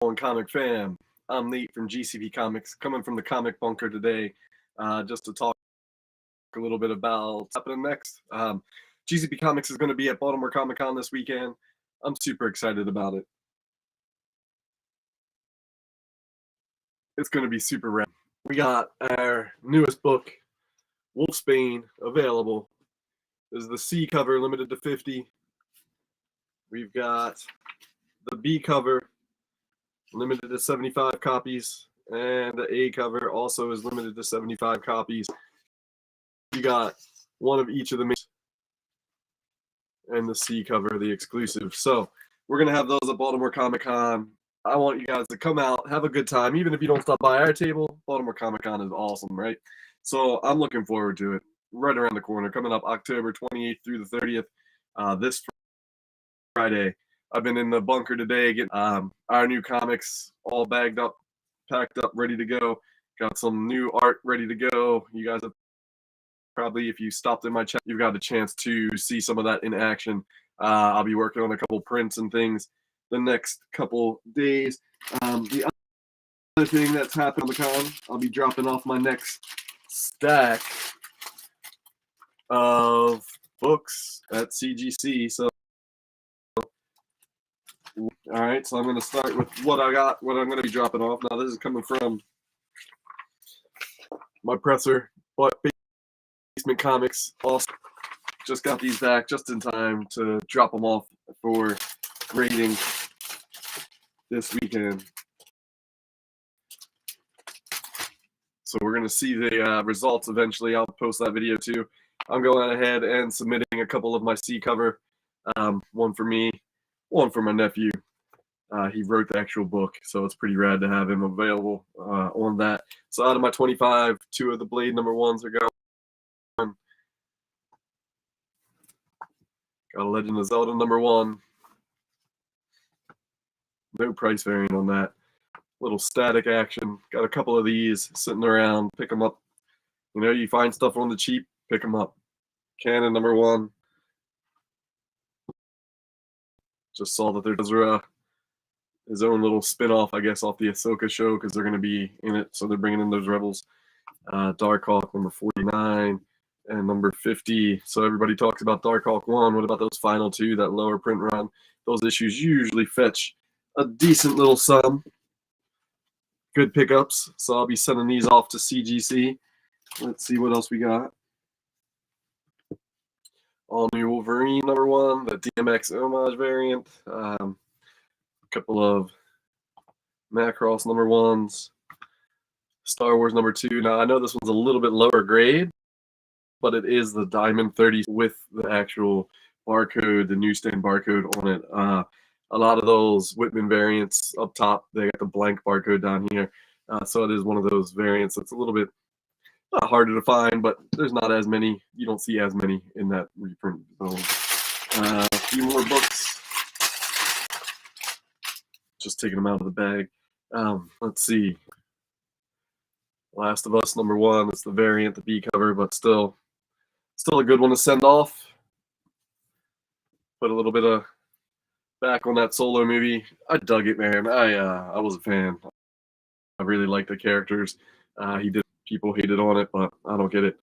and comic fam. I'm Nate from GCP Comics, coming from the comic bunker today, just to talk a little bit about what's happening next. GCP Comics is going to be at Baltimore Comic Con this weekend. I'm super excited about it. It's going to be super rad. We got our newest book, Wolfsbane, available. This is the C cover, limited to 50. We've got the B cover, limited to 75 copies, and the A cover also is limited to 75 copies. You got one of each of the main, and the C cover, the exclusive. So we're gonna have those at Baltimore Comic Con. I want you guys to come out, have a good time. Even if you don't stop by our table, Baltimore Comic Con is awesome, right? So I'm looking forward to it. Right around the corner, coming up October 28th through the 30th, this Friday. I've been in the bunker today getting our new comics all bagged up, packed up, ready to go. Got some new art ready to go. You guys have probably, if you stopped in my chat, you've got a chance to see some of that in action. I'll be working on a couple prints and things the next couple days. The other thing that's happened on the con, I'll be dropping off my next stack of books at CGC. So all right, so I'm going to start with what I got, what I'm going to be dropping off. Now, this is coming from my presser, but Basement Comics also just got these back just in time to drop them off for grading this weekend. So we're going to see the results eventually. I'll post that video too. I'm going ahead and submitting a couple of my C cover, one for me, one for my nephew. He wrote the actual book, so it's pretty rad to have him available on that. So out of my 25, 2 of the Blade #1s are going. Got a Legend of Zelda #1. No price variant on that. Little static action. Got a couple of these sitting around. Pick them up. You know, you find stuff on the cheap, pick them up. Canon #1. Just saw that there's his own little spin-off, I guess, off the Ahsoka show, because they're going to be in it, so they're bringing in those Rebels. Darkhawk #49 and #50. So everybody talks about Darkhawk 1. What about those final 2, that lower print run? Those issues usually fetch a decent little sum. Good pickups. So I'll be sending these off to CGC. Let's see what else we got. All new Wolverine #1, the DMX homage variant. Couple of Macross #1s, Star Wars #2. Now I know this one's a little bit lower grade, but it is the Diamond 30 with the actual barcode, the newsstand barcode on it. A lot of those Whitman variants up top, they got the blank barcode down here. So it is one of those variants that's a little bit not harder to find, but there's not as many. You don't see as many in that reprint. So a few more books. Just taking them out of the bag. Let's see. Last of Us #1. It's the variant, the B cover, but still a good one to send off. Put a little bit of back on that Solo movie. I dug it, man. I was a fan. I really liked the characters. People hated on it, but I don't get it.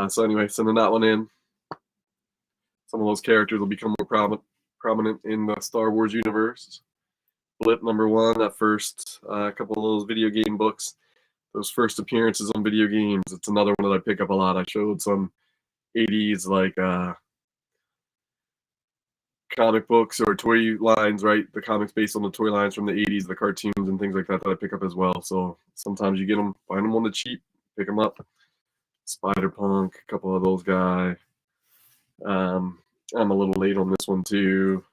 So anyway, sending that one in. Some of those characters will become more prominent in the Star Wars universe. Blip #1, that first couple of those video game books, those first appearances on video games. It's another one that I pick up a lot. I showed some 80s like comic books or toy lines, right? The comics based on the toy lines from the 80s, the cartoons and things like that I pick up as well. So sometimes you get them, find them on the cheap, pick them up. Spider-Punk, a couple of those guys. I'm a little late on this one too.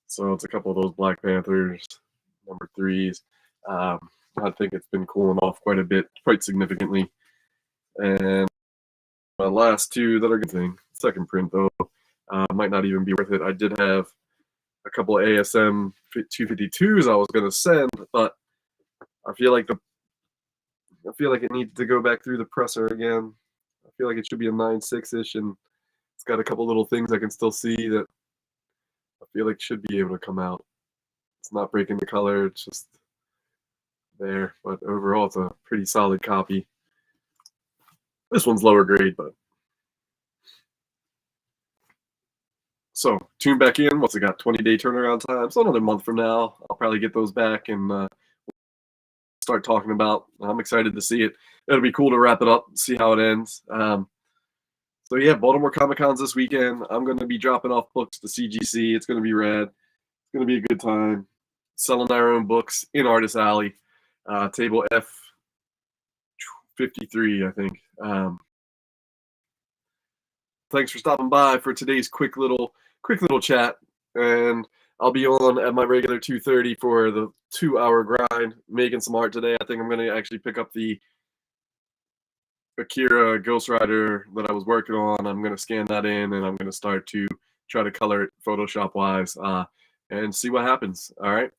So it's a couple of those Black Panthers, #3s. I think it's been cooling off quite a bit, quite significantly. And my last 2 that are good thing. Second print though, might not even be worth it. I did have a couple of ASM 252s I was gonna send, but I feel like it needs to go back through the presser again. I feel like it should be a 9.6-ish, and it's got a couple little things I can still see that I feel like should be able to come out. It's not breaking the color. It's just there. But overall, it's a pretty solid copy. This one's lower grade, but. So tune back in. What's it got? 20-day turnaround time. So another month from now, I'll probably get those back and start talking about. I'm excited to see it. It'll be cool to wrap it up, see how it ends. So yeah, Baltimore Comic Con's this weekend. I'm going to be dropping off books to CGC. It's going to be rad. It's going to be a good time. Selling our own books in Artist Alley, table F53, I think. Thanks for stopping by for today's quick little chat, and I'll be on at my regular 2:30 for the 2-hour grind, making some art today. I think I'm going to actually pick up the Akira Ghost Rider that I was working on. I'm going to scan that in, and I'm going to start to try to color it Photoshop wise and see what happens. All right.